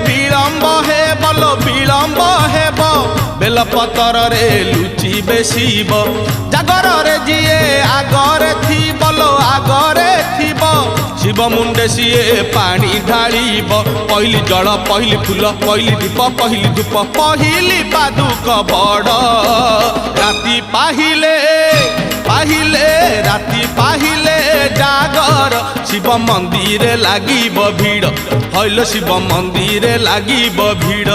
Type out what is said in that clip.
विलंब हे बोलो विलंब हेब बेलपतर रे लुचिबे शिव जागर रे जिए आगरे थी बोलो आगरे थीब शिव मुंडे सीए पानी ढालिब पहली जल पहली फूल पहली दीप पहली धूप पहली पादुक बड़ राति पाहिले पाहिले राति पाहिले जागर शिव मंदिर लागिब भीड़ हईल शिव मंदिर लागिब भीड़।